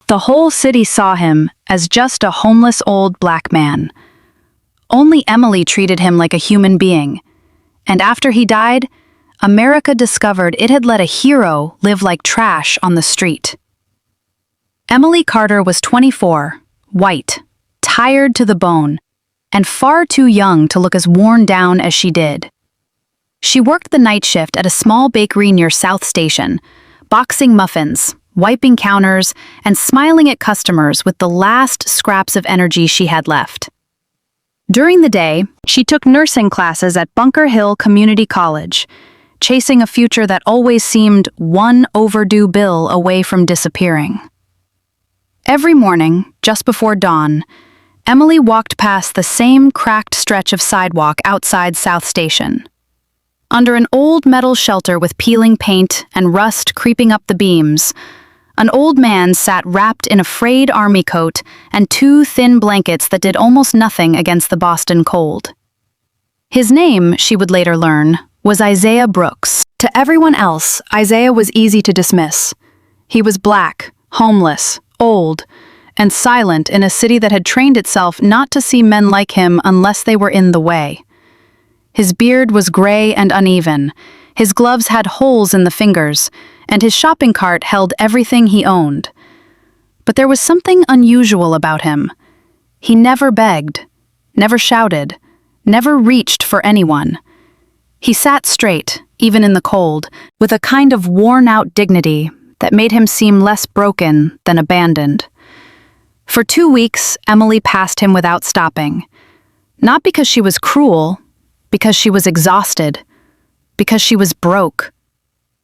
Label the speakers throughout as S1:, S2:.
S1: The whole city saw him as just a homeless old black man. Only Emily treated him like a human being. And after he died, America discovered it had let a hero live like trash on the street. Emily Carter was 24, white, tired to the bone, and far too young to look as worn down as she did. She worked the night shift at a small bakery near South Station, boxing muffins, wiping counters, and smiling at customers with the last scraps of energy she had left. During the day, she took nursing classes at Bunker Hill Community College, chasing a future that always seemed one overdue bill away from disappearing. Every morning, just before dawn, Emily walked past the same cracked stretch of sidewalk outside South Station. Under an old metal shelter with peeling paint and rust creeping up the beams, an old man sat wrapped in a frayed army coat and two thin blankets that did almost nothing against the Boston cold. His name, she would later learn, was Isaiah Brooks. To everyone else, Isaiah was easy to dismiss. He was black, homeless, old, and silent in a city that had trained itself not to see men like him unless they were in the way. His beard was gray and uneven, his gloves had holes in the fingers, and his shopping cart held everything he owned. But there was something unusual about him. He never begged, never shouted, never reached for anyone. He sat straight, even in the cold, with a kind of worn-out dignity that made him seem less broken than abandoned. For 2 weeks, Emily passed him without stopping. Not because she was cruel, because she was exhausted, because she was broke.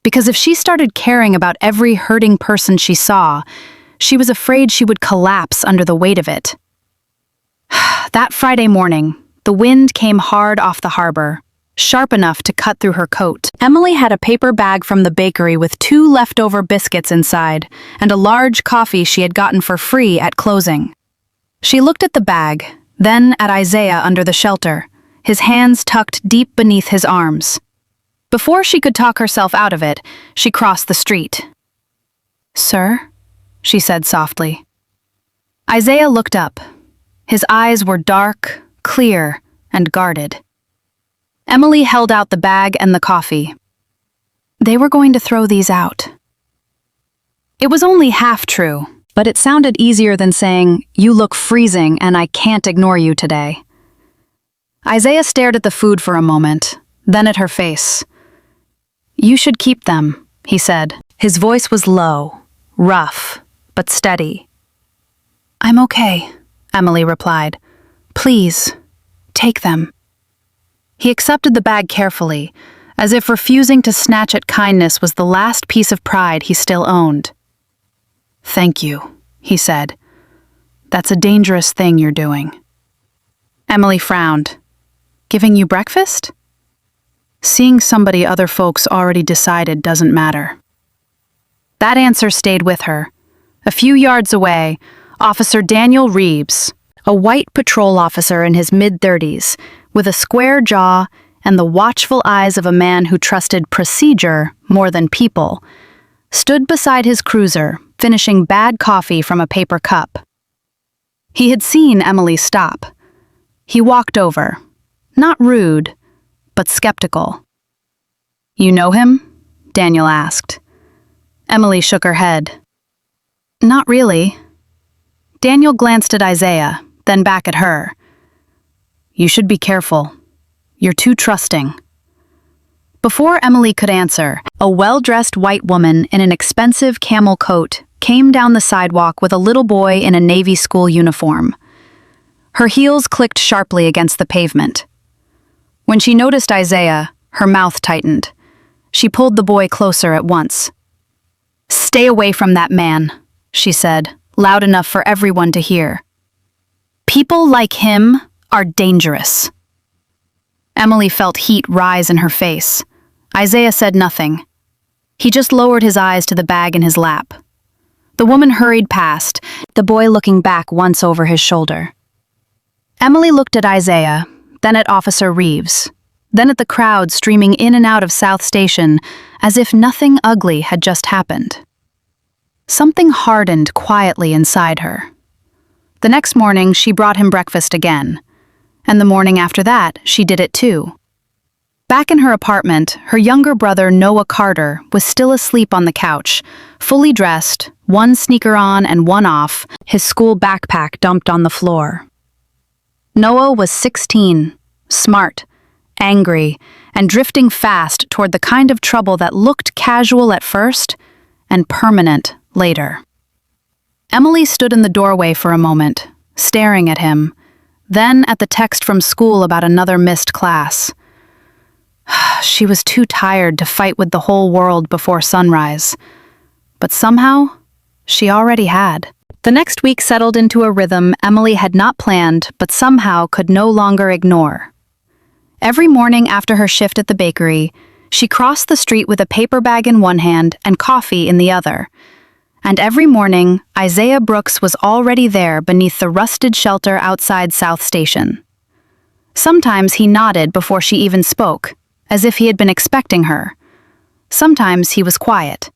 S1: Because if she started caring about every hurting person she saw, she was afraid she would collapse under the weight of it. That Friday morning, the wind came hard off the harbor, sharp enough to cut through her coat. Emily had a paper bag from the bakery with 2 leftover biscuits inside and a large coffee she had gotten for free at closing. She looked at the bag, then at Isaiah under the shelter, his hands tucked deep beneath his arms. Before she could talk herself out of it, she crossed the street. "Sir?" she said softly. Isaiah looked up. His eyes were dark, clear, and guarded. Emily held out the bag and the coffee. They were going to throw these out. It was only half true, but it sounded easier than saying, "You look freezing and I can't ignore you today." Isaiah stared at the food for a moment, then at her face. "You should keep them," he said. His voice was low, rough, but steady. "I'm okay," Emily replied. "Please, take them." He accepted the bag carefully, as if refusing to snatch at kindness was the last piece of pride he still owned. "Thank you," he said. "That's a dangerous thing you're doing." Emily frowned. "Giving you breakfast?" "Seeing somebody other folks already decided doesn't matter." That answer stayed with her. A few yards away, Officer Daniel Reeves, a white patrol officer in his mid-30s, with a square jaw and the watchful eyes of a man who trusted procedure more than people, stood beside his cruiser, finishing bad coffee from a paper cup. He had seen Emily stop. He walked over, not rude, but skeptical. "You know him?" Daniel asked. Emily shook her head. "Not really." Daniel glanced at Isaiah, then back at her. "You should be careful. You're too trusting." Before Emily could answer, a well-dressed white woman in an expensive camel coat came down the sidewalk with a little boy in a Navy school uniform. Her heels clicked sharply against the pavement. When she noticed Isaiah, her mouth tightened. She pulled the boy closer at once. "Stay away from that man," she said, loud enough for everyone to hear. "People like him are dangerous." Emily felt heat rise in her face. Isaiah said nothing. He just lowered his eyes to the bag in his lap. The woman hurried past, the boy looking back once over his shoulder. Emily looked at Isaiah, then at Officer Reeves, then at the crowd streaming in and out of South Station, as if nothing ugly had just happened. Something hardened quietly inside her. The next morning, she brought him breakfast again, and the morning after that, she did it too. Back in her apartment, her younger brother Noah Carter was still asleep on the couch, fully dressed, one sneaker on and one off, his school backpack dumped on the floor. Noah was 16, smart, angry, and drifting fast toward the kind of trouble that looked casual at first and permanent later. Emily stood in the doorway for a moment, staring at him, then at the text from school about another missed class. She was too tired to fight with the whole world before sunrise, but somehow, she already had. The next week settled into a rhythm Emily had not planned but somehow could no longer ignore. Every morning after her shift at the bakery, she crossed the street with a paper bag in one hand and coffee in the other. And every morning, Isaiah Brooks was already there beneath the rusted shelter outside South Station. Sometimes he nodded before she even spoke, as if he had been expecting her. Sometimes he was quiet.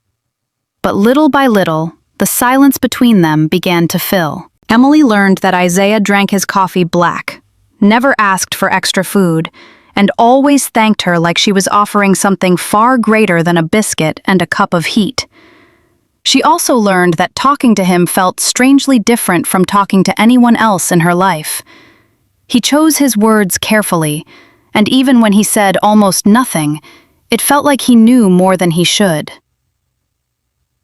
S1: But little by little, the silence between them began to fill. Emily learned that Isaiah drank his coffee black, never asked for extra food, and always thanked her like she was offering something far greater than a biscuit and a cup of heat. She also learned that talking to him felt strangely different from talking to anyone else in her life. He chose his words carefully, and even when he said almost nothing, it felt like he knew more than he should.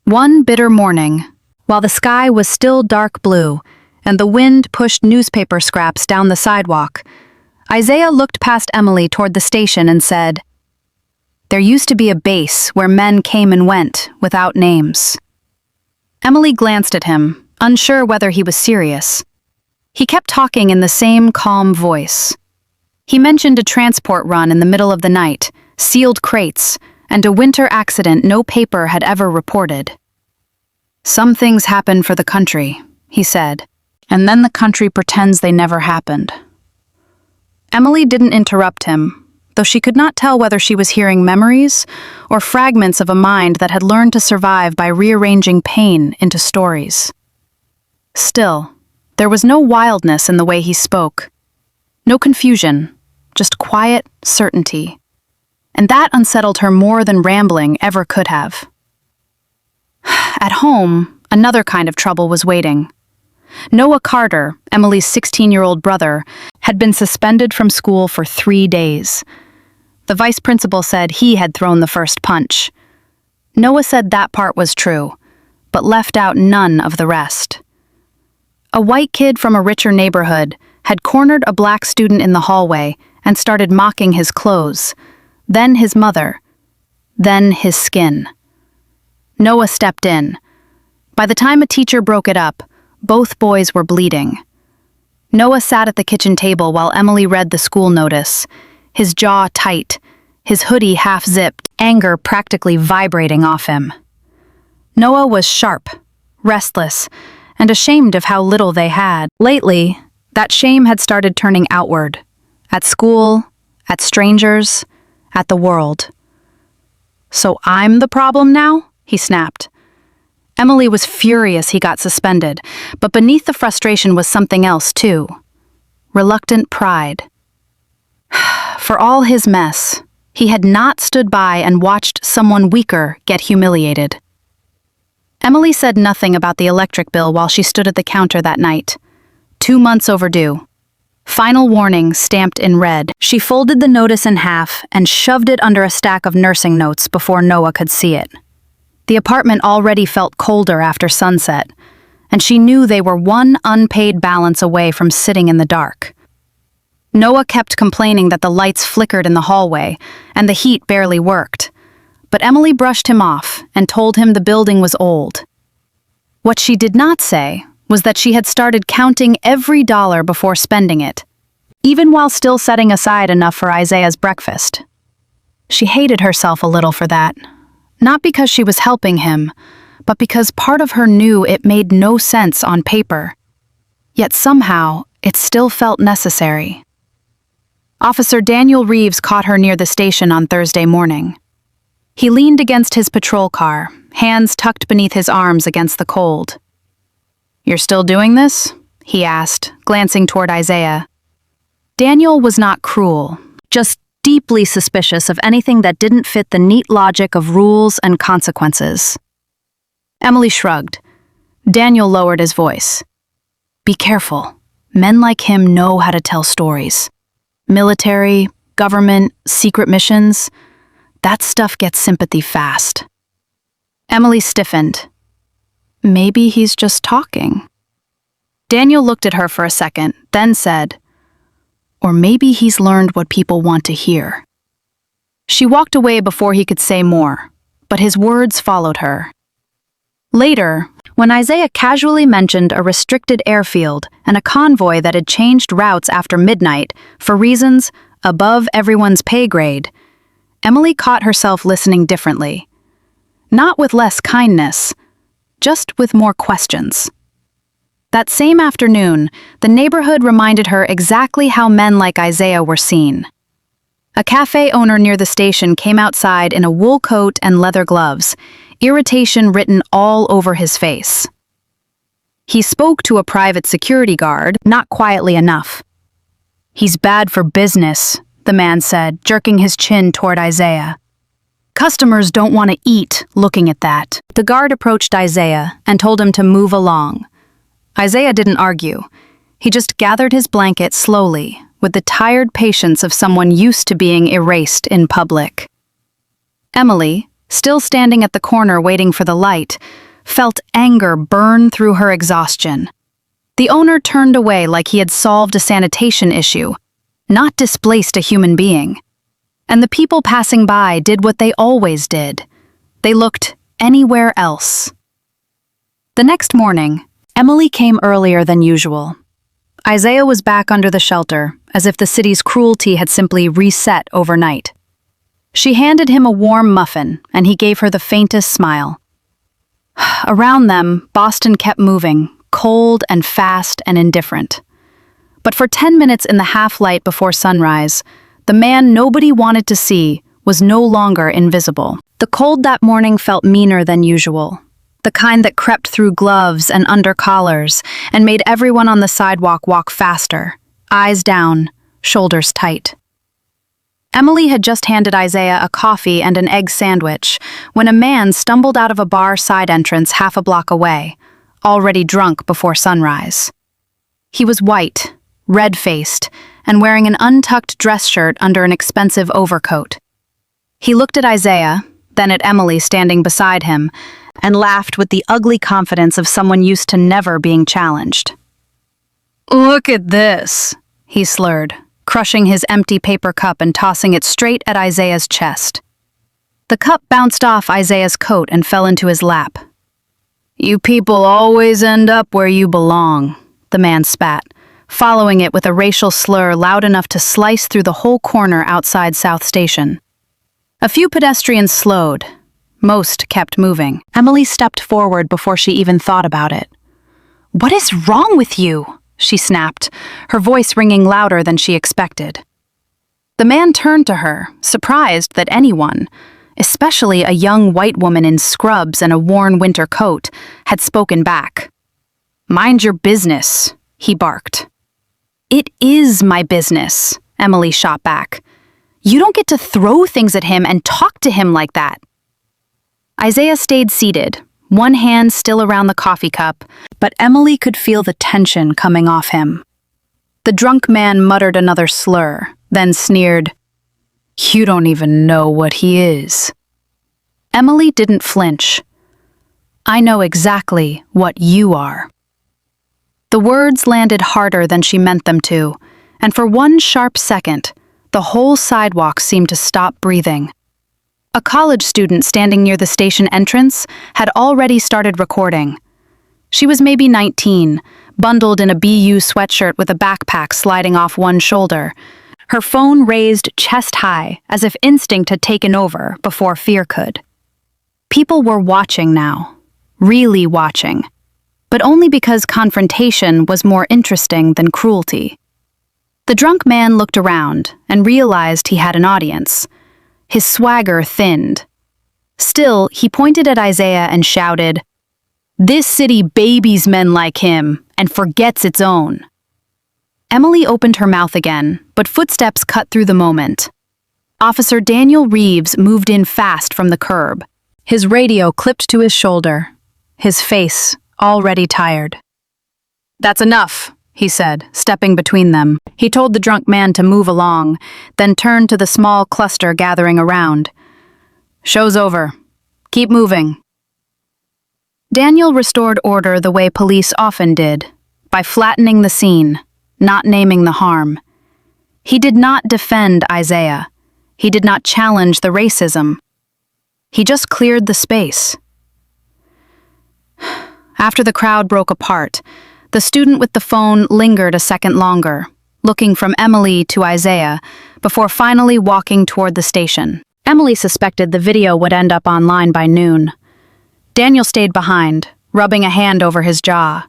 S1: One bitter morning, while the sky was still dark blue and the wind pushed newspaper scraps down the sidewalk, Isaiah looked past Emily toward the station and said, "There used to be a base where men came and went without names." Emily glanced at him, unsure whether he was serious. He kept talking in the same calm voice. He mentioned a transport run in the middle of the night, sealed crates, and a winter accident no paper had ever reported. "Some things happen for the country," he said, "and then the country pretends they never happened." Emily didn't interrupt him, though she could not tell whether she was hearing memories or fragments of a mind that had learned to survive by rearranging pain into stories. Still, there was no wildness in the way he spoke. No confusion, just quiet certainty. And that unsettled her more than rambling ever could have. At home, another kind of trouble was waiting. Noah Carter, Emily's 16-year-old brother, had been suspended from school for 3 days. The vice principal said he had thrown the first punch. Noah said that part was true, but left out none of the rest. A white kid from a richer neighborhood had cornered a black student in the hallway and started mocking his clothes, then his mother, then his skin. Noah stepped in. By the time a teacher broke it up, both boys were bleeding. Noah sat at the kitchen table while Emily read the school notice, his jaw tight, his hoodie half-zipped, anger practically vibrating off him. Noah was sharp, restless, and ashamed of how little they had. Lately, that shame had started turning outward, at school, at strangers, at the world. "So I'm the problem now?" he snapped. Emily was furious he got suspended, but beneath the frustration was something else too. Reluctant pride. For all his mess, he had not stood by and watched someone weaker get humiliated. Emily said nothing about the electric bill while she stood at the counter that night. 2 months overdue. Final warning stamped in red. She folded the notice in half and shoved it under a stack of nursing notes before Noah could see it. The apartment already felt colder after sunset, and she knew they were one unpaid balance away from sitting in the dark. Noah kept complaining that the lights flickered in the hallway and the heat barely worked, but Emily brushed him off and told him the building was old. What she did not say was that she had started counting every dollar before spending it, even while still setting aside enough for Isaiah's breakfast. She hated herself a little for that, not because she was helping him, but because part of her knew it made no sense on paper. Yet somehow, it still felt necessary. Officer Daniel Reeves caught her near the station on Thursday morning. He leaned against his patrol car, hands tucked beneath his arms against the cold. "You're still doing this?" he asked, glancing toward Isaiah. Daniel was not cruel, just deeply suspicious of anything that didn't fit the neat logic of rules and consequences. Emily shrugged. Daniel lowered his voice. "Be careful. Men like him know how to tell stories. Military, government, secret missions, that stuff gets sympathy fast." Emily stiffened. "Maybe he's just talking." Daniel looked at her for a second, then said, "Or maybe he's learned what people want to hear." She walked away before he could say more, but his words followed her. Later, when Isaiah casually mentioned a restricted airfield and a convoy that had changed routes after midnight for reasons above everyone's pay grade, Emily caught herself listening differently. Not with less kindness, just with more questions. That same afternoon, the neighborhood reminded her exactly how men like Isaiah were seen. A cafe owner near the station came outside in a wool coat and leather gloves, irritation written all over his face. He spoke to a private security guard, not quietly enough. "He's bad for business," the man said, jerking his chin toward Isaiah. "Customers don't want to eat looking at that." The guard approached Isaiah and told him to move along. Isaiah didn't argue. He just gathered his blanket slowly, with the tired patience of someone used to being erased in public. Emily, still standing at the corner waiting for the light, felt anger burn through her exhaustion. The owner turned away like he had solved a sanitation issue, not displaced a human being. And the people passing by did what they always did. They looked anywhere else. The next morning, Emily came earlier than usual. Isaiah was back under the shelter, as if the city's cruelty had simply reset overnight. She handed him a warm muffin, and he gave her the faintest smile. Around them, Boston kept moving, cold and fast and indifferent. But for 10 minutes in the half-light before sunrise, the man nobody wanted to see was no longer invisible. The cold that morning felt meaner than usual, the kind that crept through gloves and under collars and made everyone on the sidewalk walk faster, eyes down, shoulders tight. Emily had just handed Isaiah a coffee and an egg sandwich when a man stumbled out of a bar side entrance half a block away, already drunk before sunrise. He was white, red-faced, and wearing an untucked dress shirt under an expensive overcoat. He looked at Isaiah, then at Emily standing beside him, and laughed with the ugly confidence of someone used to never being challenged. "Look at this," he slurred, crushing his empty paper cup and tossing it straight at Isaiah's chest. The cup bounced off Isaiah's coat and fell into his lap. "You people always end up where you belong," the man spat, following it with a racial slur loud enough to slice through the whole corner outside South Station. A few pedestrians slowed. Most kept moving. Emily stepped forward before she even thought about it. "What is wrong with you?" she snapped, her voice ringing louder than she expected. The man turned to her, surprised that anyone, especially a young white woman in scrubs and a worn winter coat, had spoken back. "Mind your business," he barked. "It is my business," Emily shot back. "You don't get to throw things at him and talk to him like that." Isaiah stayed seated, one hand still around the coffee cup, but Emily could feel the tension coming off him. The drunk man muttered another slur, then sneered, "You don't even know what he is." Emily didn't flinch. "I know exactly what you are." The words landed harder than she meant them to, and for one sharp second, the whole sidewalk seemed to stop breathing. A college student standing near the station entrance had already started recording. She was maybe 19, bundled in a BU sweatshirt with a backpack sliding off one shoulder, her phone raised chest high as if instinct had taken over before fear could. People were watching now, really watching, but only because confrontation was more interesting than cruelty. The drunk man looked around and realized he had an audience. His swagger thinned. Still, he pointed at Isaiah and shouted, "This city babies men like him and forgets its own." Emily opened her mouth again, but footsteps cut through the moment. Officer Daniel Reeves moved in fast from the curb, his radio clipped to his shoulder, his face already tired. "That's enough," he said, stepping between them. He told the drunk man to move along, then turned to the small cluster gathering around. "Show's over. Keep moving." Daniel restored order the way police often did, by flattening the scene, not naming the harm. He did not defend Isaiah. He did not challenge the racism. He just cleared the space. After the crowd broke apart, the student with the phone lingered a second longer, looking from Emily to Isaiah, before finally walking toward the station. Emily suspected the video would end up online by noon. Daniel stayed behind, rubbing a hand over his jaw.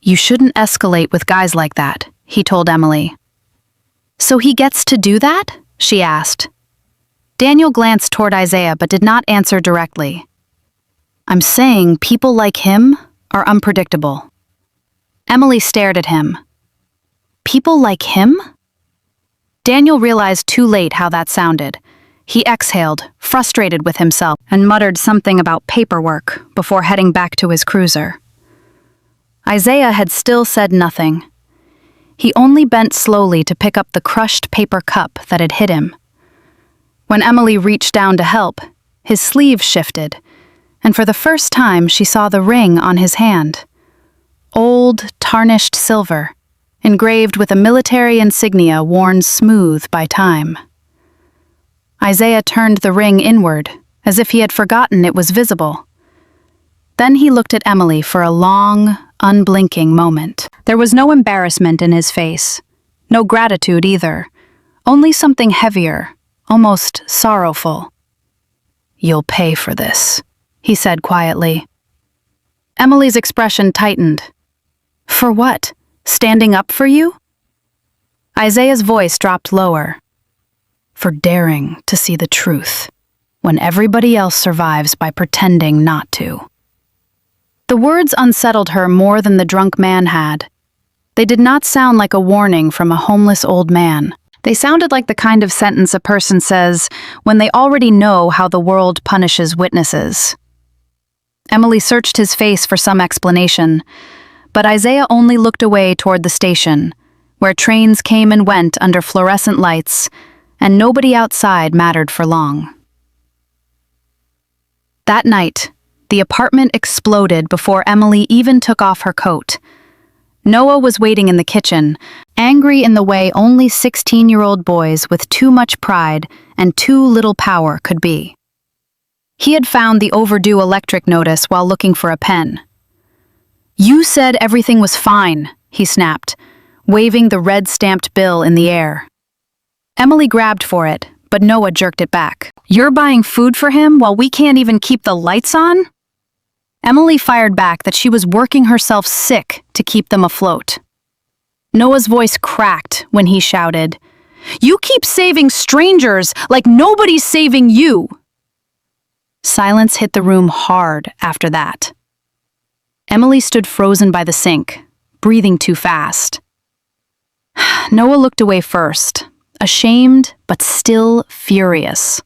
S1: "You shouldn't escalate with guys like that," he told Emily. "So he gets to do that?" she asked. Daniel glanced toward Isaiah but did not answer directly. "I'm saying people like him are unpredictable." Emily stared at him. "People like him?" Daniel realized too late how that sounded. He exhaled, frustrated with himself, and muttered something about paperwork before heading back to his cruiser. Isaiah had still said nothing. He only bent slowly to pick up the crushed paper cup that had hit him. When Emily reached down to help, his sleeve shifted, and for the first time she saw the ring on his hand. Old, tarnished silver, engraved with a military insignia worn smooth by time. Isaiah turned the ring inward, as if he had forgotten it was visible. Then he looked at Emily for a long, unblinking moment. There was no embarrassment in his face, no gratitude either, only something heavier, almost sorrowful. "You'll pay for this," he said quietly. Emily's expression tightened. "For what? Standing up for you?" Isaiah's voice dropped lower. "For daring to see the truth, when everybody else survives by pretending not to." The words unsettled her more than the drunk man had. They did not sound like a warning from a homeless old man. They sounded like the kind of sentence a person says when they already know how the world punishes witnesses. Emily searched his face for some explanation, but Isaiah only looked away toward the station, where trains came and went under fluorescent lights, and nobody outside mattered for long. That night, the apartment exploded before Emily even took off her coat. Noah was waiting in the kitchen, angry in the way only 16-year-old boys with too much pride and too little power could be. He had found the overdue electric notice while looking for a pen. "You said everything was fine," he snapped, waving the red-stamped bill in the air. Emily grabbed for it, but Noah jerked it back. "You're buying food for him while we can't even keep the lights on?" Emily fired back that she was working herself sick to keep them afloat. Noah's voice cracked when he shouted, "You keep saving strangers like nobody's saving you!" Silence hit the room hard after that. Emily stood frozen by the sink, breathing too fast. Noah looked away first, ashamed but still furious.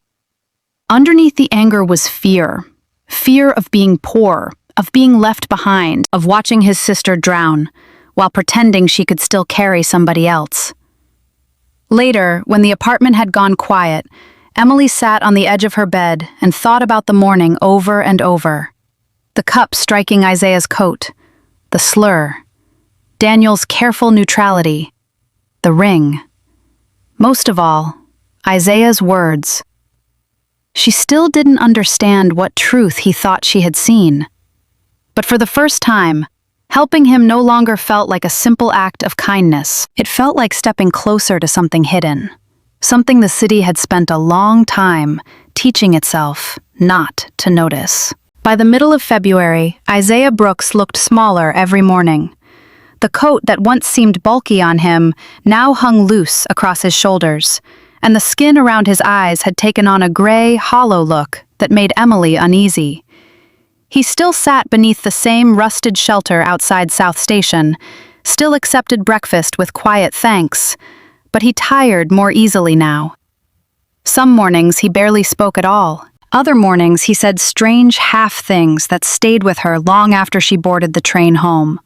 S1: Underneath the anger was fear. Fear of being poor, of being left behind, of watching his sister drown, while pretending she could still carry somebody else. Later, when the apartment had gone quiet, Emily sat on the edge of her bed and thought about the morning over and over. The cup striking Isaiah's coat, the slur, Daniel's careful neutrality, the ring. Most of all, Isaiah's words. She still didn't understand what truth he thought she had seen. But for the first time, helping him no longer felt like a simple act of kindness. It felt like stepping closer to something hidden, something the city had spent a long time teaching itself not to notice. By the middle of February, Isaiah Brooks looked smaller every morning. The coat that once seemed bulky on him now hung loose across his shoulders, and the skin around his eyes had taken on a gray, hollow look that made Emily uneasy. He still sat beneath the same rusted shelter outside South Station, still accepted breakfast with quiet thanks, but he tired more easily now. Some mornings he barely spoke at all. Other mornings he said strange half-things that stayed with her long after she boarded the train home.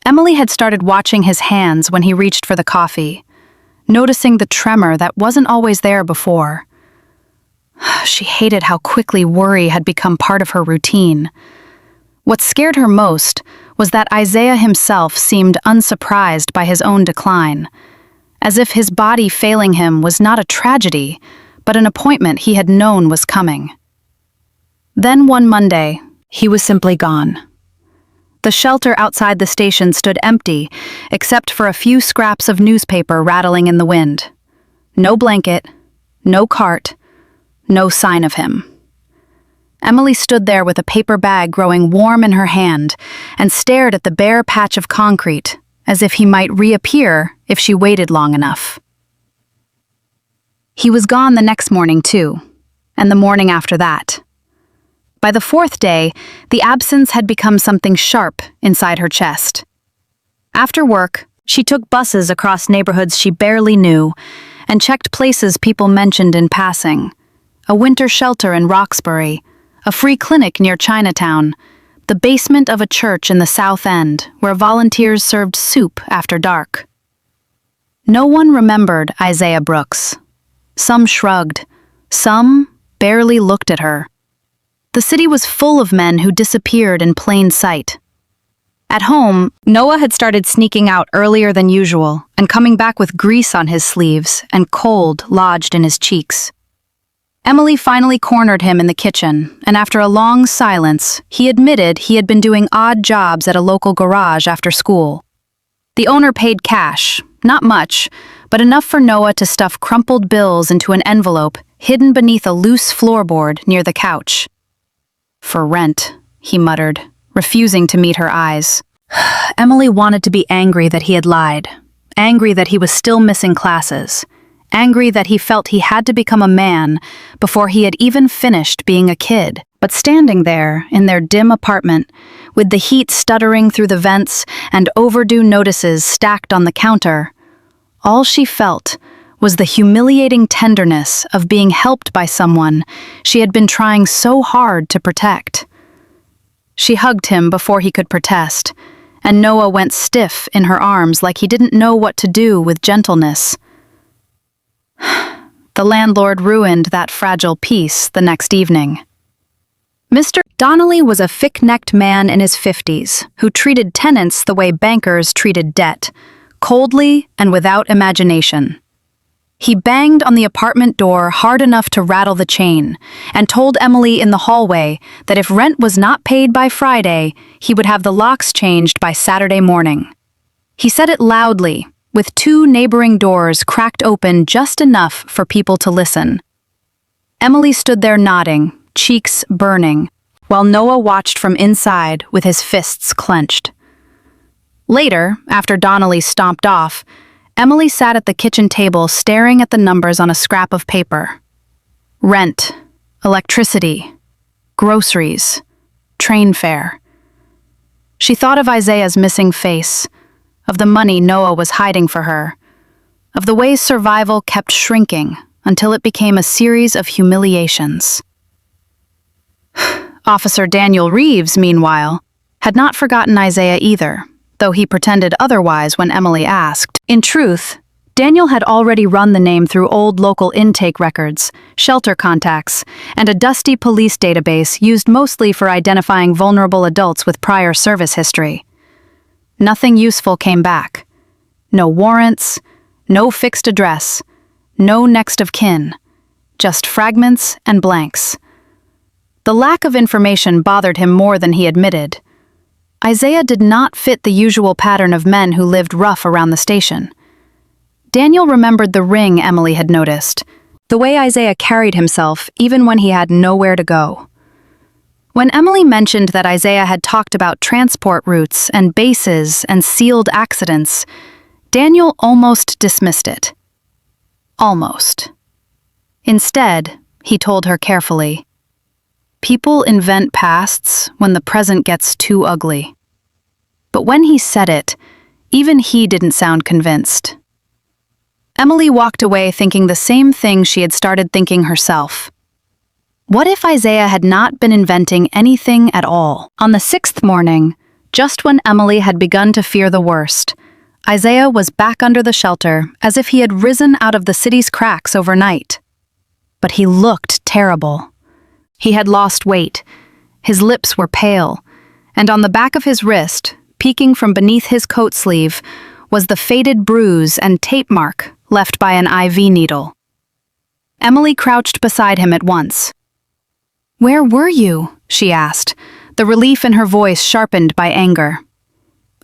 S1: Emily had started watching his hands when he reached for the coffee, noticing the tremor that wasn't always there before. She hated how quickly worry had become part of her routine. What scared her most was that Isaiah himself seemed unsurprised by his own decline, as if his body failing him was not a tragedy, but an appointment he had known was coming. Then one Monday, he was simply gone. The shelter outside the station stood empty, except for a few scraps of newspaper rattling in the wind. No blanket, no cart, no sign of him. Emily stood there with a paper bag growing warm in her hand and stared at the bare patch of concrete, as if he might reappear if she waited long enough. He was gone the next morning, too, and the morning after that. By the fourth day, the absence had become something sharp inside her chest. After work, she took buses across neighborhoods she barely knew and checked places people mentioned in passing: a winter shelter in Roxbury, a free clinic near Chinatown, the basement of a church in the South End where volunteers served soup after dark. No one remembered Isaiah Brooks. Some shrugged, some barely looked at her. The city was full of men who disappeared in plain sight. At home, Noah had started sneaking out earlier than usual and coming back with grease on his sleeves and cold lodged in his cheeks. Emily finally cornered him in the kitchen, and after a long silence, he admitted he had been doing odd jobs at a local garage after school. The owner paid cash, not much, but enough for Noah to stuff crumpled bills into an envelope hidden beneath a loose floorboard near the couch. "For rent," he muttered, refusing to meet her eyes. Emily wanted to be angry that he had lied, angry that he was still missing classes, angry that he felt he had to become a man before he had even finished being a kid. But standing there in their dim apartment, with the heat stuttering through the vents and overdue notices stacked on the counter, all she felt was the humiliating tenderness of being helped by someone she had been trying so hard to protect. She hugged him before he could protest, and Noah went stiff in her arms like he didn't know what to do with gentleness. The landlord ruined that fragile peace the next evening. Mr. Donnelly was a thick-necked man in his 50s who treated tenants the way bankers treated debt, coldly and without imagination. He banged on the apartment door hard enough to rattle the chain and told Emily in the hallway that if rent was not paid by Friday, he would have the locks changed by Saturday morning. He said it loudly, with 2 neighboring doors cracked open just enough for people to listen. Emily stood there nodding, cheeks burning, while Noah watched from inside with his fists clenched. Later, after Donnelly stomped off, Emily sat at the kitchen table staring at the numbers on a scrap of paper. Rent, electricity, groceries, train fare. She thought of Isaiah's missing face, of the money Noah was hiding for her, of the way survival kept shrinking until it became a series of humiliations. Officer Daniel Reeves, meanwhile, had not forgotten Isaiah either, though he pretended otherwise when Emily asked. In truth, Daniel had already run the name through old local intake records, shelter contacts, and a dusty police database used mostly for identifying vulnerable adults with prior service history. Nothing useful came back. No warrants, no fixed address, no next of kin, just fragments and blanks. The lack of information bothered him more than he admitted. Isaiah did not fit the usual pattern of men who lived rough around the station. Daniel remembered the ring Emily had noticed, the way Isaiah carried himself even when he had nowhere to go. When Emily mentioned that Isaiah had talked about transport routes and bases and sealed accidents, Daniel almost dismissed it. Almost. Instead, he told her carefully, People invent pasts when the present gets too ugly. But when he said it, even he didn't sound convinced. Emily walked away thinking the same thing she had started thinking herself. What if Isaiah had not been inventing anything at all? On the 6th morning, just when Emily had begun to fear the worst, Isaiah was back under the shelter as if he had risen out of the city's cracks overnight. But he looked terrible. He had lost weight, his lips were pale, and on the back of his wrist, peeking from beneath his coat sleeve, was the faded bruise and tape mark left by an IV needle. Emily crouched beside him at once. "Where were you?" she asked, the relief in her voice sharpened by anger.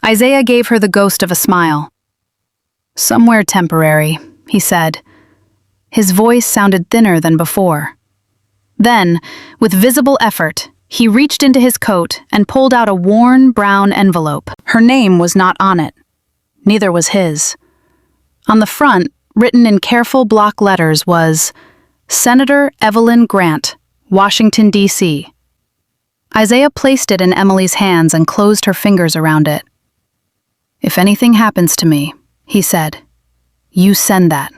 S1: Isaiah gave her the ghost of a smile. "Somewhere temporary," he said. His voice sounded thinner than before. Then, with visible effort, he reached into his coat and pulled out a worn brown envelope. Her name was not on it. Neither was his. On the front, written in careful block letters, was Senator Evelyn Grant, Washington, D.C. Isaiah placed it in Emily's hands and closed her fingers around it. "If anything happens to me," he said, "you send that.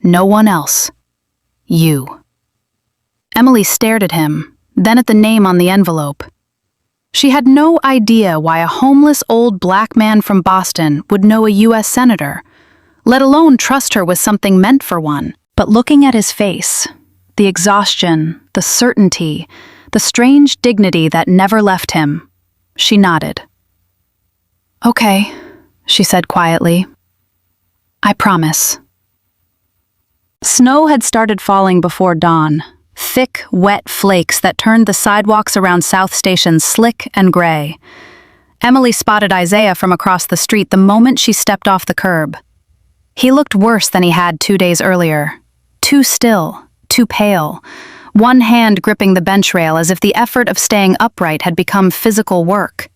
S1: No one else. You." Emily stared at him, then at the name on the envelope. She had no idea why a homeless old black man from Boston would know a U.S. senator, let alone trust her with something meant for one. But looking at his face, the exhaustion, the certainty, the strange dignity that never left him, she nodded. "Okay," she said quietly. "I promise." Snow had started falling before dawn, thick, wet flakes that turned the sidewalks around South Station slick and gray. Emily spotted Isaiah from across the street the moment she stepped off the curb. He looked worse than he had 2 days earlier. Too still, too pale, one hand gripping the bench rail as if the effort of staying upright had become physical work.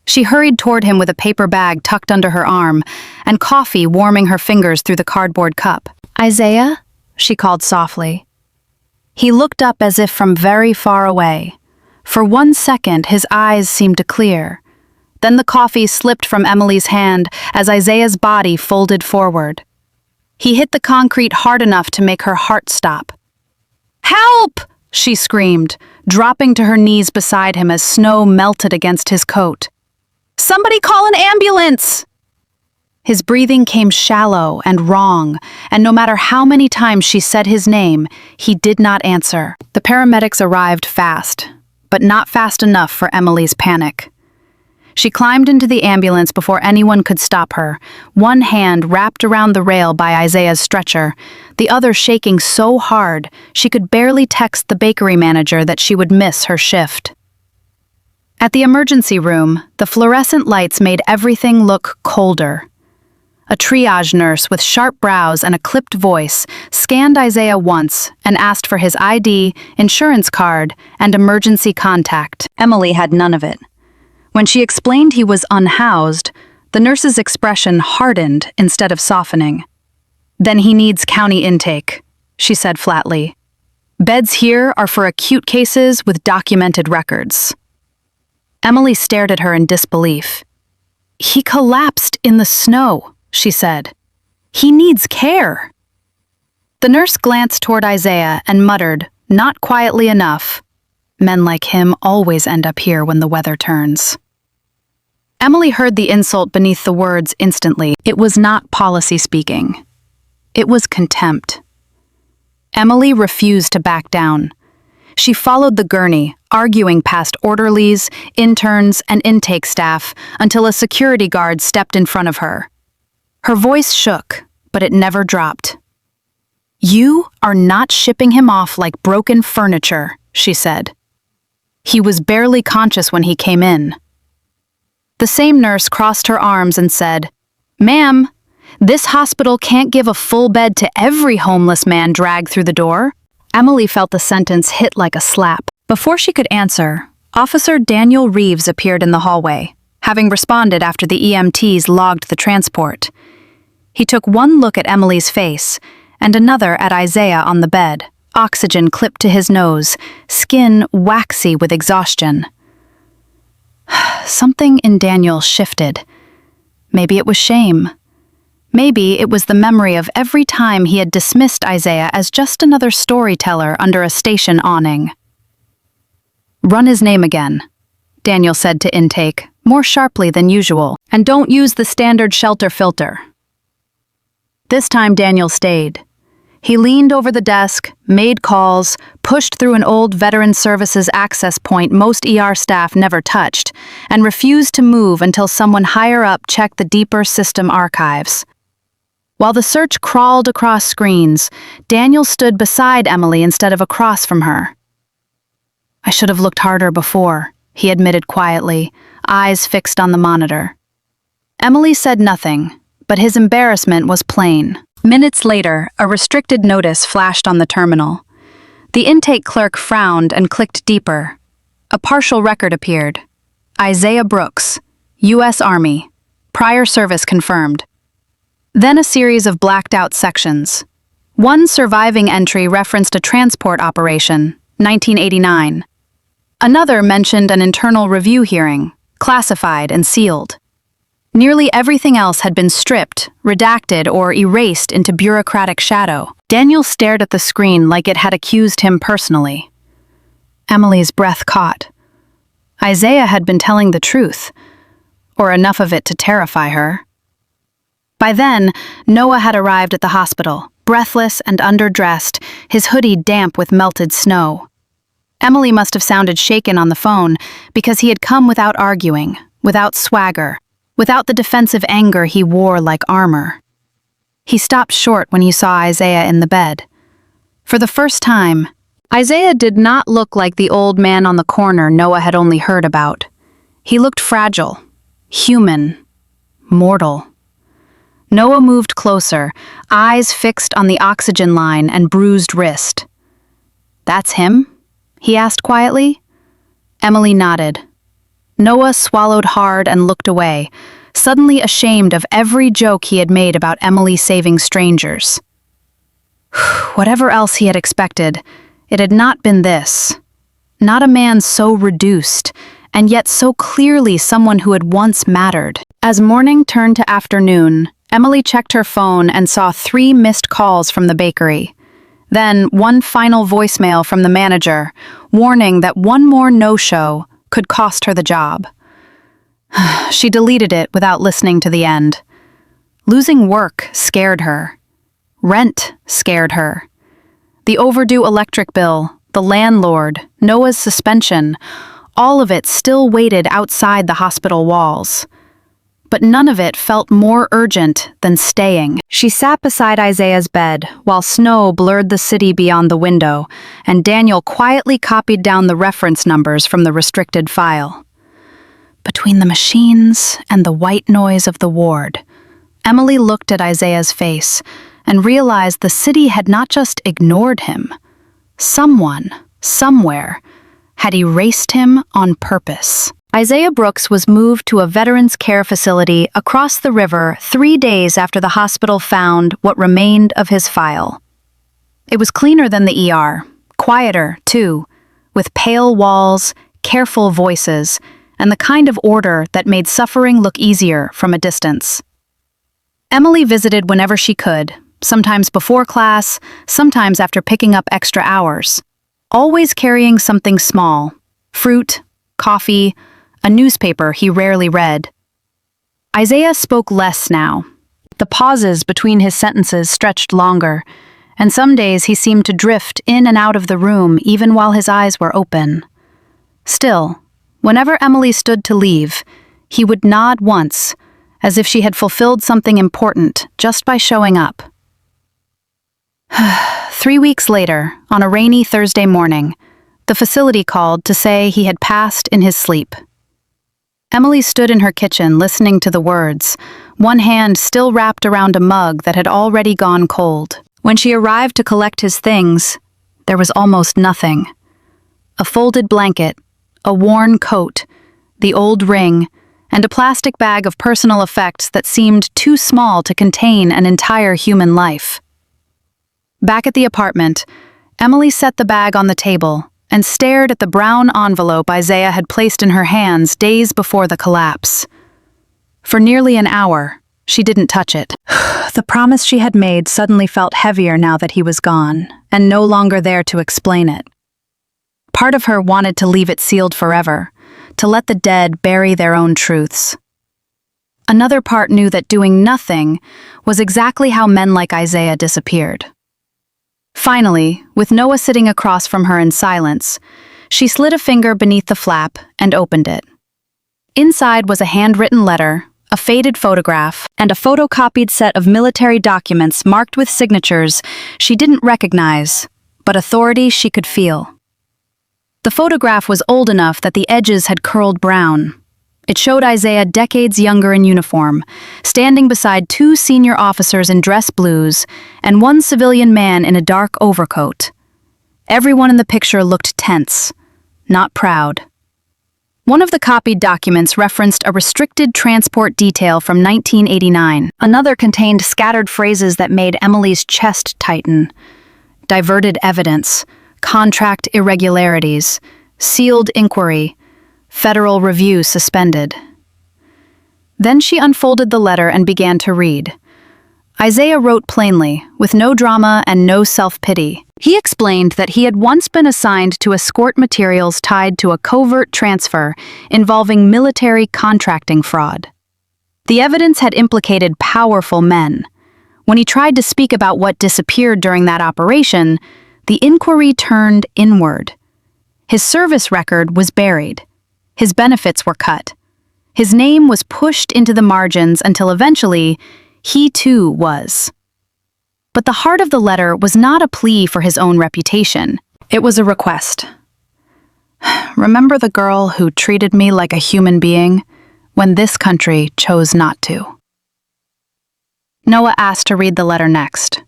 S1: She hurried toward him with a paper bag tucked under her arm and coffee warming her fingers through the cardboard cup. "Isaiah?" she called softly. He looked up as if from very far away. For 1 second, his eyes seemed to clear. Then the coffee slipped from Emily's hand as Isaiah's body folded forward. He hit the concrete hard enough to make her heart stop. "Help!" she screamed, dropping to her knees beside him as snow melted against his coat. "Somebody call an ambulance!" His breathing came shallow and wrong, and no matter how many times she said his name, he did not answer. The paramedics arrived fast, but not fast enough for Emily's panic. She climbed into the ambulance before anyone could stop her, one hand wrapped around the rail by Isaiah's stretcher, the other shaking so hard she could barely text the bakery manager that she would miss her shift. At the emergency room, the fluorescent lights made everything look colder. A triage nurse with sharp brows and a clipped voice scanned Isaiah once and asked for his ID, insurance card, and emergency contact. Emily had none of it. When she explained he was unhoused, the nurse's expression hardened instead of softening. "Then he needs county intake," she said flatly. "Beds here are for acute cases with documented records." Emily stared at her in disbelief. "He collapsed in the snow," she said. "He needs care." The nurse glanced toward Isaiah and muttered, not quietly enough, "Men like him always end up here when the weather turns." Emily heard the insult beneath the words instantly. It was not policy speaking. It was contempt. Emily refused to back down. She followed the gurney, arguing past orderlies, interns, and intake staff until a security guard stepped in front of her. Her voice shook, but it never dropped. "You are not shipping him off like broken furniture," she said. "He was barely conscious when he came in." The same nurse crossed her arms and said, "Ma'am, this hospital can't give a full bed to every homeless man dragged through the door." Emily felt the sentence hit like a slap. Before she could answer, Officer Daniel Reeves appeared in the hallway, having responded after the EMTs logged the transport. He took one look at Emily's face and another at Isaiah on the bed, oxygen clipped to his nose, skin waxy with exhaustion. Something in Daniel shifted. Maybe it was shame. Maybe it was the memory of every time he had dismissed Isaiah as just another storyteller under a station awning. "Run his name again," Daniel said to intake, more sharply than usual, "and don't use the standard shelter filter." This time Daniel stayed. He leaned over the desk, made calls, pushed through an old veteran services access point most ER staff never touched, and refused to move until someone higher up checked the deeper system archives. While the search crawled across screens, Daniel stood beside Emily instead of across from her. "I should have looked harder before," he admitted quietly, eyes fixed on the monitor. Emily said nothing, but his embarrassment was plain. Minutes later, a restricted notice flashed on the terminal. The intake clerk frowned and clicked deeper. A partial record appeared. Isaiah Brooks, U.S. Army. Prior service confirmed. Then a series of blacked-out sections. One surviving entry referenced a transport operation, 1989. Another mentioned an internal review hearing, classified and sealed. Nearly everything else had been stripped, redacted, or erased into bureaucratic shadow. Daniel stared at the screen like it had accused him personally. Emily's breath caught. Isaiah had been telling the truth, or enough of it to terrify her. By then, Noah had arrived at the hospital, breathless and underdressed, his hoodie damp with melted snow. Emily must have sounded shaken on the phone because he had come without arguing, without swagger, without the defensive anger he wore like armor. He stopped short when he saw Isaiah in the bed. For the first time, Isaiah did not look like the old man on the corner Noah had only heard about. He looked fragile, human, mortal. Noah moved closer, eyes fixed on the oxygen line and bruised wrist. "That's him?" he asked quietly. Emily nodded. Noah swallowed hard and looked away, suddenly ashamed of every joke he had made about Emily saving strangers. Whatever else he had expected, it had not been this. Not a man so reduced, and yet so clearly someone who had once mattered. As morning turned to afternoon, Emily checked her phone and saw 3 missed calls from the bakery. Then one final voicemail from the manager, warning that one more no-show could cost her the job. She deleted it without listening to the end. Losing work scared her. Rent scared her. The overdue electric bill, the landlord, Noah's suspension, all of it still waited outside the hospital walls. But none of it felt more urgent than staying. She sat beside Isaiah's bed while snow blurred the city beyond the window, and Daniel quietly copied down the reference numbers from the restricted file. Between the machines and the white noise of the ward, Emily looked at Isaiah's face and realized the city had not just ignored him. Someone, somewhere, had erased him on purpose. Isaiah Brooks was moved to a veterans care facility across the river 3 days after the hospital found what remained of his file. It was cleaner than the ER, quieter, too, with pale walls, careful voices, and the kind of order that made suffering look easier from a distance. Emily visited whenever she could, sometimes before class, sometimes after picking up extra hours, always carrying something small, fruit, coffee, a newspaper he rarely read. Isaiah spoke less now. The pauses between his sentences stretched longer, and some days he seemed to drift in and out of the room even while his eyes were open. Still, whenever Emily stood to leave, he would nod once, as if she had fulfilled something important just by showing up. 3 weeks later, on a rainy Thursday morning, the facility called to say he had passed in his sleep. Emily stood in her kitchen listening to the words, one hand still wrapped around a mug that had already gone cold. When she arrived to collect his things, there was almost nothing. A folded blanket, a worn coat, the old ring, and a plastic bag of personal effects that seemed too small to contain an entire human life. Back at the apartment, Emily set the bag on the table and stared at the brown envelope Isaiah had placed in her hands days before the collapse. For nearly an hour, she didn't touch it. The promise she had made suddenly felt heavier now that he was gone, and no longer there to explain it. Part of her wanted to leave it sealed forever, to let the dead bury their own truths. Another part knew that doing nothing was exactly how men like Isaiah disappeared. Finally, with Noah sitting across from her in silence, she slid a finger beneath the flap and opened it. Inside was a handwritten letter, a faded photograph, and a photocopied set of military documents marked with signatures she didn't recognize, but authority she could feel. The photograph was old enough that the edges had curled brown. It showed Isaiah decades younger in uniform, standing beside 2 senior officers in dress blues and 1 civilian man in a dark overcoat. Everyone in the picture looked tense, not proud. One of the copied documents referenced a restricted transport detail from 1989. Another contained scattered phrases that made Emily's chest tighten. Diverted evidence, contract irregularities, sealed inquiry, federal review suspended. Then she unfolded the letter and began to read. Isaiah wrote plainly, with no drama and no self-pity. He explained that he had once been assigned to escort materials tied to a covert transfer involving military contracting fraud. The evidence had implicated powerful men. When he tried to speak about what disappeared during that operation, the inquiry turned inward. His service record was buried. His benefits were cut. His name was pushed into the margins until eventually, he too was. But the heart of the letter was not a plea for his own reputation. It was a request. Remember the girl who treated me like a human being when this country chose not to? Noah asked to read the letter next.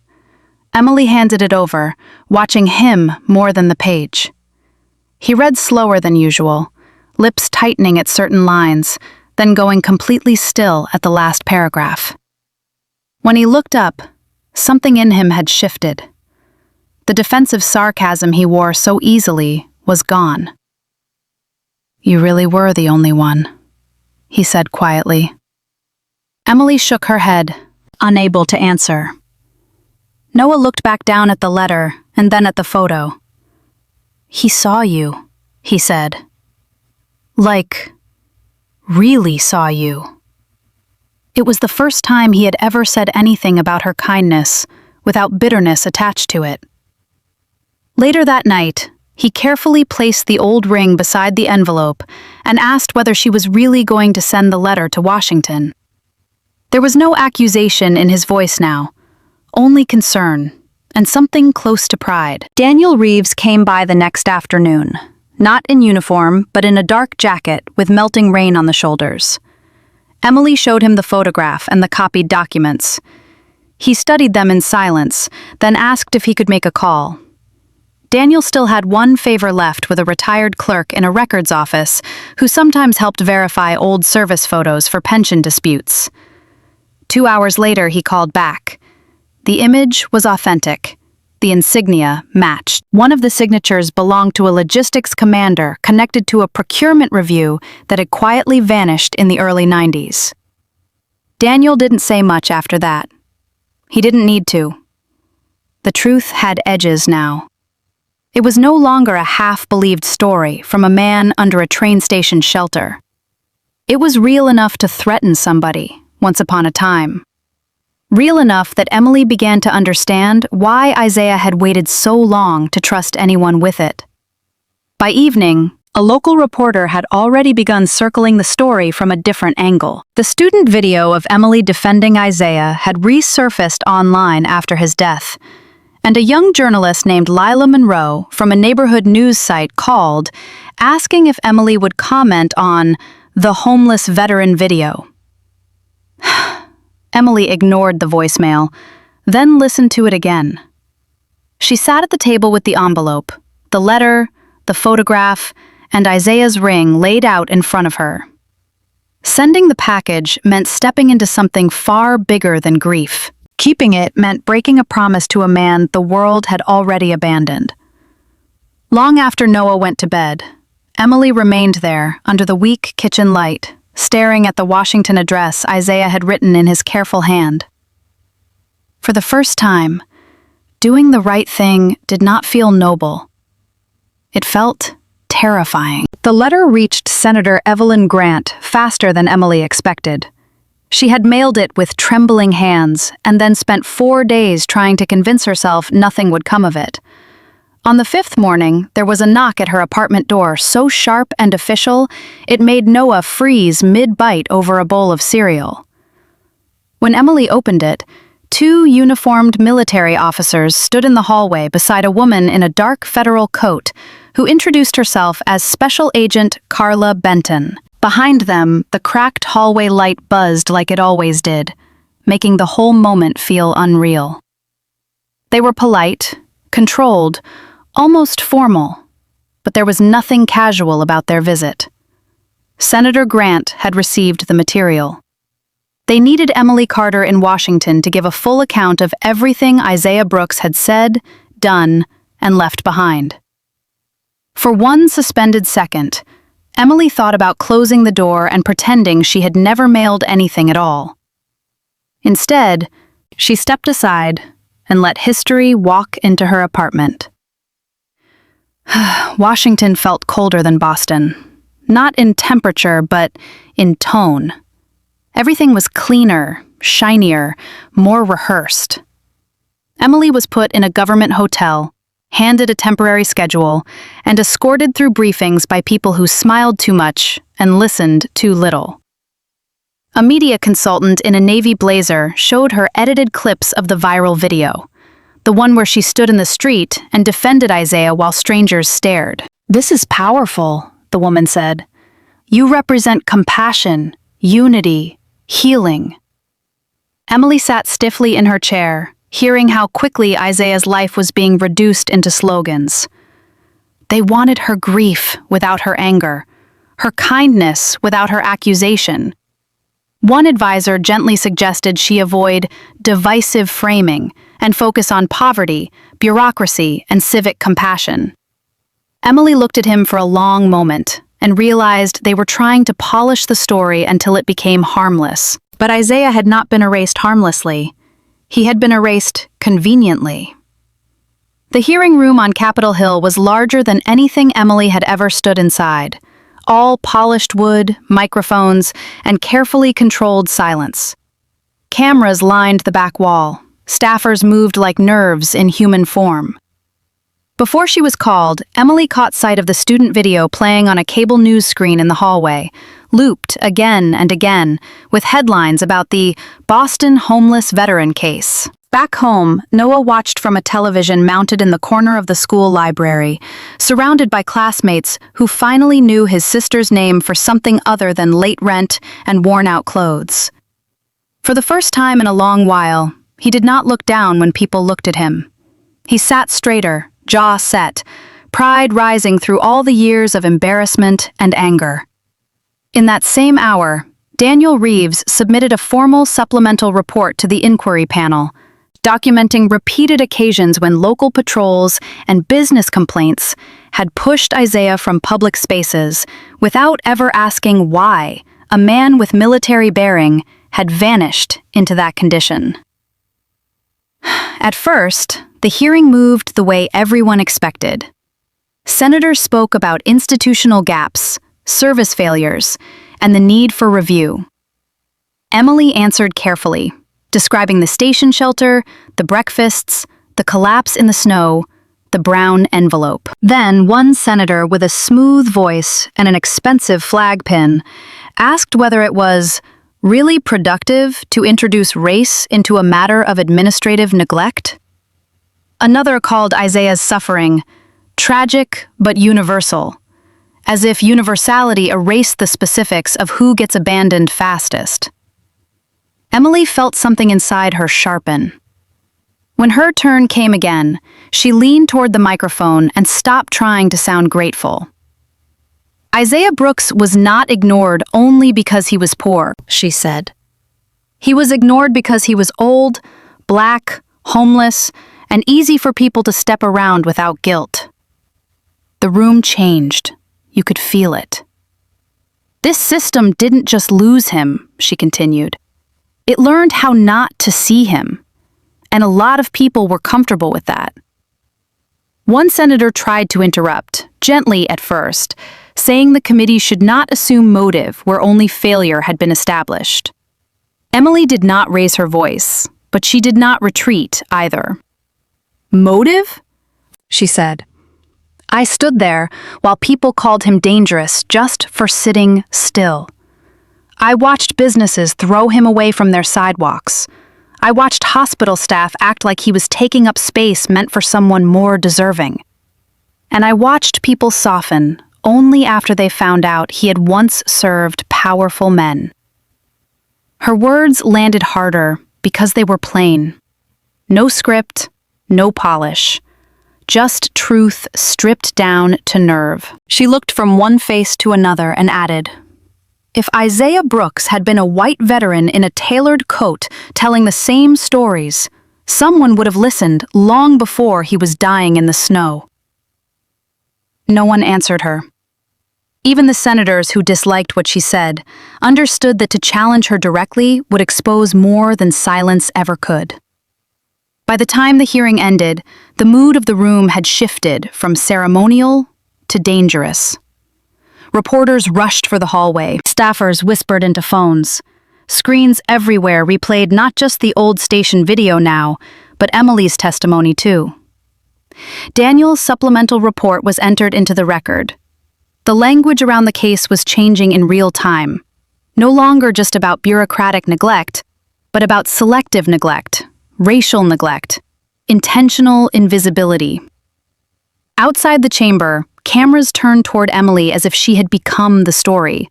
S1: Emily handed it over, watching him more than the page. He read slower than usual, lips tightening at certain lines, then going completely still at the last paragraph. When he looked up, something in him had shifted. The defensive sarcasm he wore so easily was gone. "You really were the only one," he said quietly. Emily shook her head, unable to answer. Noah looked back down at the letter and then at the photo. "He saw you," he said. "Like, really saw you." It was the first time he had ever said anything about her kindness without bitterness attached to it. Later that night, he carefully placed the old ring beside the envelope and asked whether she was really going to send the letter to Washington. There was no accusation in his voice now, only concern, and something close to pride. Daniel Reeves came by the next afternoon, not in uniform, but in a dark jacket with melting rain on the shoulders. Emily showed him the photograph and the copied documents. He studied them in silence, then asked if he could make a call. Daniel still had one favor left with a retired clerk in a records office who sometimes helped verify old service photos for pension disputes. 2 hours later, he called back. The image was authentic. The insignia matched. One of the signatures belonged to a logistics commander connected to a procurement review that had quietly vanished in the early 90s. Daniel didn't say much after that. He didn't need to. The truth had edges now. It was no longer a half-believed story from a man under a train station shelter. It was real enough to threaten somebody, once upon a time. Real enough that Emily began to understand why Isaiah had waited so long to trust anyone with it. By evening, a local reporter had already begun circling the story from a different angle. The student video of Emily defending Isaiah had resurfaced online after his death, and a young journalist named Lila Monroe from a neighborhood news site called, asking if Emily would comment on the homeless veteran video. Emily ignored the voicemail, then listened to it again. She sat at the table with the envelope, the letter, the photograph, and Isaiah's ring laid out in front of her. Sending the package meant stepping into something far bigger than grief. Keeping it meant breaking a promise to a man the world had already abandoned. Long after Noah went to bed, Emily remained there under the weak kitchen light, staring at the Washington address Isaiah had written in his careful hand. For the first time, doing the right thing did not feel noble. It felt terrifying. The letter reached Senator Evelyn Grant faster than Emily expected. She had mailed it with trembling hands and then spent 4 days trying to convince herself nothing would come of it. On the 5th morning, there was a knock at her apartment door so sharp and official it made Noah freeze mid-bite over a bowl of cereal. When Emily opened it, 2 uniformed military officers stood in the hallway beside a woman in a dark federal coat who introduced herself as Special Agent Carla Benton. Behind them, the cracked hallway light buzzed like it always did, making the whole moment feel unreal. They were polite, controlled, almost formal, but there was nothing casual about their visit. Senator Grant had received the material. They needed Emily Carter in Washington to give a full account of everything Isaiah Brooks had said, done, and left behind. For one suspended second, Emily thought about closing the door and pretending she had never mailed anything at all. Instead, she stepped aside and let history walk into her apartment. Washington felt colder than Boston, not in temperature, but in tone. Everything was cleaner, shinier, more rehearsed. Emily was put in a government hotel, handed a temporary schedule, and escorted through briefings by people who smiled too much and listened too little. A media consultant in a navy blazer showed her edited clips of the viral video, the one where she stood in the street and defended Isaiah while strangers stared. "This is powerful," the woman said. "You represent compassion, unity, healing." Emily sat stiffly in her chair, hearing how quickly Isaiah's life was being reduced into slogans. They wanted her grief without her anger, her kindness without her accusation. One advisor gently suggested she avoid divisive framing and focus on poverty, bureaucracy, and civic compassion. Emily looked at him for a long moment and realized they were trying to polish the story until it became harmless. But Isaiah had not been erased harmlessly. He had been erased conveniently. The hearing room on Capitol Hill was larger than anything Emily had ever stood inside. All polished wood, microphones, and carefully controlled silence. Cameras lined the back wall. Staffers moved like nerves in human form. Before she was called, Emily caught sight of the student video playing on a cable news screen in the hallway, looped again and again, with headlines about the Boston homeless veteran case. Back home, Noah watched from a television mounted in the corner of the school library, surrounded by classmates who finally knew his sister's name for something other than late rent and worn-out clothes. For the first time in a long while, he did not look down when people looked at him. He sat straighter, jaw set, pride rising through all the years of embarrassment and anger. In that same hour, Daniel Reeves submitted a formal supplemental report to the inquiry panel, documenting repeated occasions when local patrols and business complaints had pushed Isaiah from public spaces without ever asking why a man with military bearing had vanished into that condition. At first, the hearing moved the way everyone expected. Senators spoke about institutional gaps, service failures, and the need for review. Emily answered carefully, describing the station shelter, the breakfasts, the collapse in the snow, the brown envelope. Then one senator with a smooth voice and an expensive flag pin asked whether it was really productive to introduce race into a matter of administrative neglect. Another called Isaiah's suffering tragic but universal, as if universality erased the specifics of who gets abandoned fastest. Emily felt something inside her sharpen. When her turn came again, she leaned toward the microphone and stopped trying to sound grateful. Isaiah Brooks was not ignored only because he was poor, she said. He was ignored because he was old, black, homeless, and easy for people to step around without guilt. The room changed. You could feel it. This system didn't just lose him, she continued. It learned how not to see him. And a lot of people were comfortable with that. One senator tried to interrupt, gently at first, saying the committee should not assume motive where only failure had been established. Emily did not raise her voice, but she did not retreat either. "Motive?" she said. "I stood there while people called him dangerous just for sitting still. I watched businesses throw him away from their sidewalks. I watched hospital staff act like he was taking up space meant for someone more deserving. And I watched people soften only after they found out he had once served powerful men." Her words landed harder because they were plain. No script, no polish. Just truth stripped down to nerve. She looked from one face to another and added, "If Isaiah Brooks had been a white veteran in a tailored coat telling the same stories, someone would have listened long before he was dying in the snow." No one answered her. Even the senators who disliked what she said understood that to challenge her directly would expose more than silence ever could. By the time the hearing ended, the mood of the room had shifted from ceremonial to dangerous. Reporters rushed for the hallway. Staffers whispered into phones. Screens everywhere replayed not just the old station video now, but Emily's testimony too. Daniel's supplemental report was entered into the record. The language around the case was changing in real time, no longer just about bureaucratic neglect, but about selective neglect, racial neglect, intentional invisibility. Outside the chamber, cameras turned toward Emily as if she had become the story.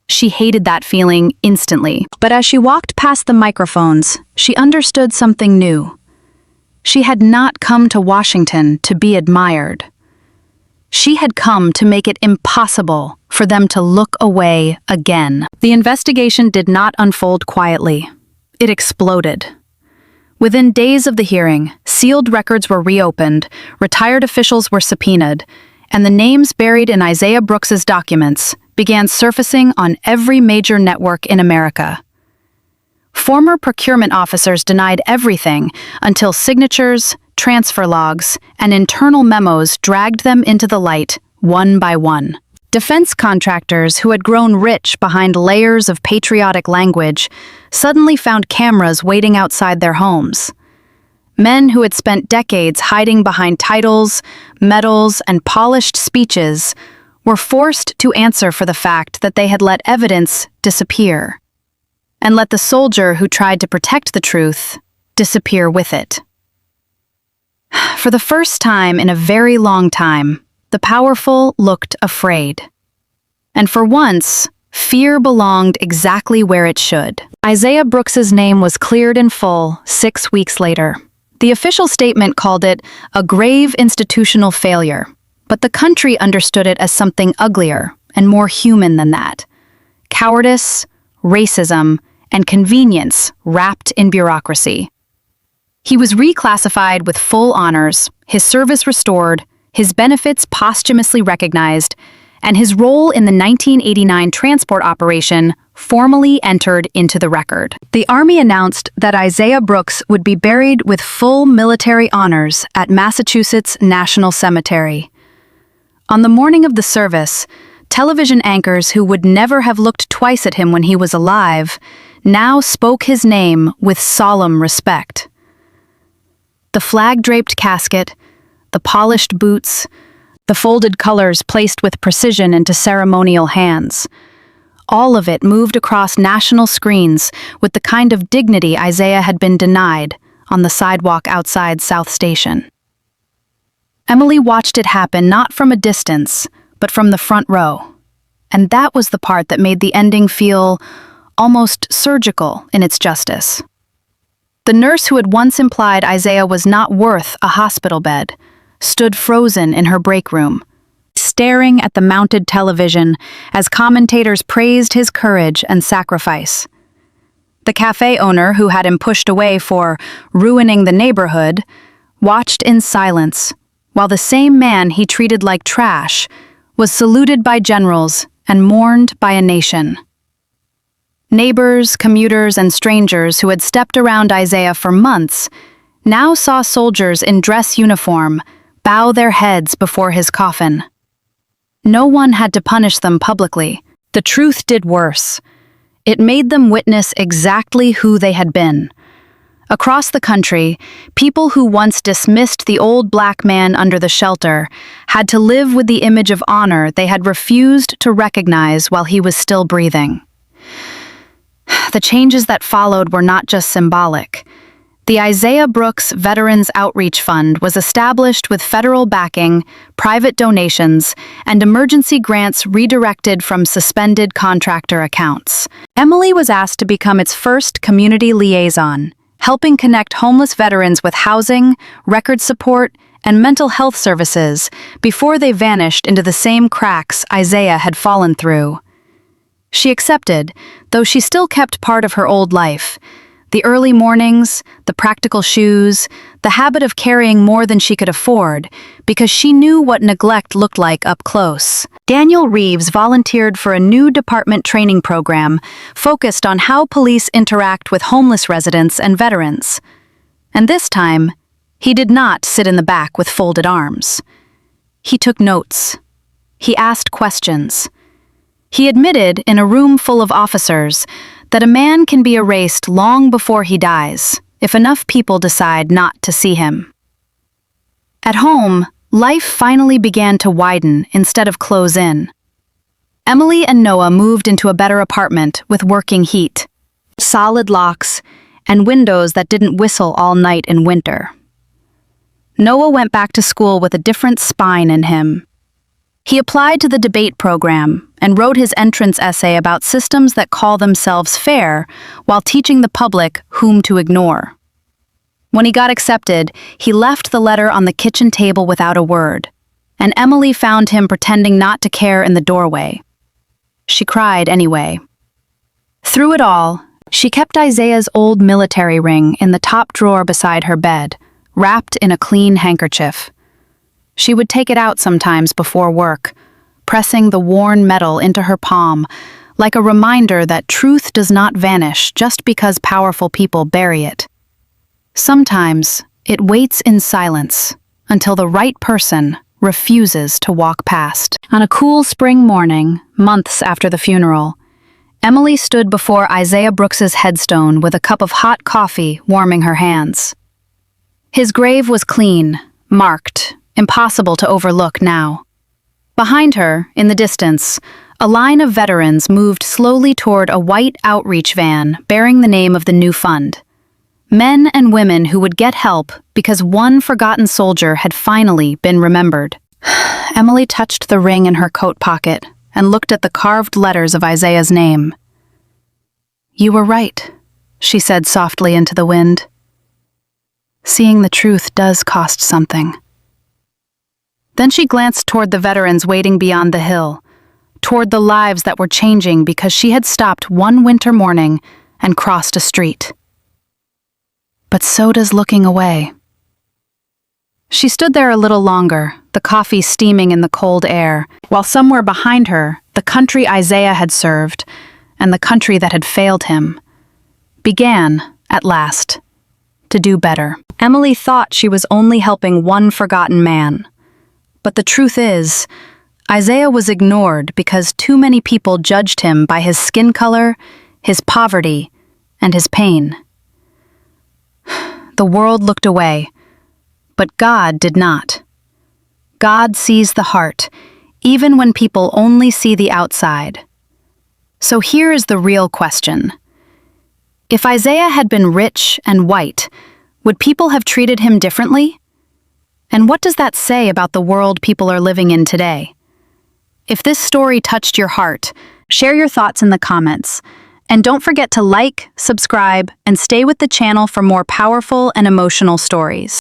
S1: She hated that feeling instantly, but as she walked past the microphones, she understood something new. She had not come to Washington to be admired. She had come to make it impossible for them to look away again. The investigation did not unfold quietly. It exploded. Within days of the hearing, sealed records were reopened, retired officials were subpoenaed, and the names buried in Isaiah Brooks's documents began surfacing on every major network in America. Former procurement officers denied everything until signatures, transfer logs, and internal memos dragged them into the light, one by one. Defense contractors who had grown rich behind layers of patriotic language suddenly found cameras waiting outside their homes. Men who had spent decades hiding behind titles, medals, and polished speeches were forced to answer for the fact that they had let evidence disappear, and let the soldier who tried to protect the truth disappear with it. For the first time in a very long time, the powerful looked afraid. And for once, fear belonged exactly where it should. Isaiah Brooks's name was cleared in full 6 weeks later. The official statement called it a grave institutional failure, but the country understood it as something uglier and more human than that. Cowardice, racism, and convenience wrapped in bureaucracy. He was reclassified with full honors, his service restored, his benefits posthumously recognized, and his role in the 1989 transport operation formally entered into the record. The Army announced that Isaiah Brooks would be buried with full military honors at Massachusetts National Cemetery. On the morning of the service, television anchors who would never have looked twice at him when he was alive now spoke his name with solemn respect. The flag-draped casket, the polished boots, the folded colors placed with precision into ceremonial hands. All of it moved across national screens with the kind of dignity Isaiah had been denied on the sidewalk outside South Station. Emily watched it happen not from a distance, but from the front row. And that was the part that made the ending feel almost surgical in its justice. The nurse who had once implied Isaiah was not worth a hospital bed stood frozen in her break room, staring at the mounted television as commentators praised his courage and sacrifice. The cafe owner who had him pushed away for ruining the neighborhood watched in silence, while the same man he treated like trash was saluted by generals and mourned by a nation. Neighbors, commuters, and strangers who had stepped around Isaiah for months now saw soldiers in dress uniform bow their heads before his coffin. No one had to punish them publicly. The truth did worse. It made them witness exactly who they had been. Across the country, people who once dismissed the old black man under the shelter had to live with the image of honor they had refused to recognize while he was still breathing. The changes that followed were not just symbolic. The Isaiah Brooks Veterans Outreach Fund was established with federal backing, private donations, and emergency grants redirected from suspended contractor accounts. Emily was asked to become its first community liaison, helping connect homeless veterans with housing, record support, and mental health services before they vanished into the same cracks Isaiah had fallen through. She accepted, though she still kept part of her old life. The early mornings, the practical shoes, the habit of carrying more than she could afford, because she knew what neglect looked like up close. Daniel Reeves volunteered for a new department training program focused on how police interact with homeless residents and veterans. And this time, he did not sit in the back with folded arms. He took notes. He asked questions. He admitted in a room full of officers that a man can be erased long before he dies, if enough people decide not to see him. At home, life finally began to widen instead of close in. Emily and Noah moved into a better apartment with working heat, solid locks, and windows that didn't whistle all night in winter. Noah went back to school with a different spine in him. He applied to the debate program and wrote his entrance essay about systems that call themselves fair while teaching the public whom to ignore. When he got accepted, he left the letter on the kitchen table without a word, and Emily found him pretending not to care in the doorway. She cried anyway. Through it all, she kept Isaiah's old military ring in the top drawer beside her bed, wrapped in a clean handkerchief. She would take it out sometimes before work, pressing the worn metal into her palm, like a reminder that truth does not vanish just because powerful people bury it. Sometimes it waits in silence until the right person refuses to walk past. On a cool spring morning, months after the funeral, Emily stood before Isaiah Brooks's headstone with a cup of hot coffee warming her hands. His grave was clean, marked, impossible to overlook now. Behind her, in the distance, a line of veterans moved slowly toward a white outreach van bearing the name of the new fund. Men and women who would get help because one forgotten soldier had finally been remembered. Emily touched the ring in her coat pocket and looked at the carved letters of Isaiah's name. "You were right," she said softly into the wind. "Seeing the truth does cost something." Then she glanced toward the veterans waiting beyond the hill, toward the lives that were changing because she had stopped one winter morning and crossed a street. But so does looking away. She stood there a little longer, the coffee steaming in the cold air, while somewhere behind her, the country Isaiah had served, and the country that had failed him, began, at last, to do better. Emily thought she was only helping one forgotten man. But the truth is, Isaiah was ignored because too many people judged him by his skin color, his poverty, and his pain. The world looked away, but God did not. God sees the heart, even when people only see the outside. So here is the real question. If Isaiah had been rich and white, would people have treated him differently? And what does that say about the world people are living in today? If this story touched your heart, share your thoughts in the comments. And don't forget to like, subscribe, and stay with the channel for more powerful and emotional stories.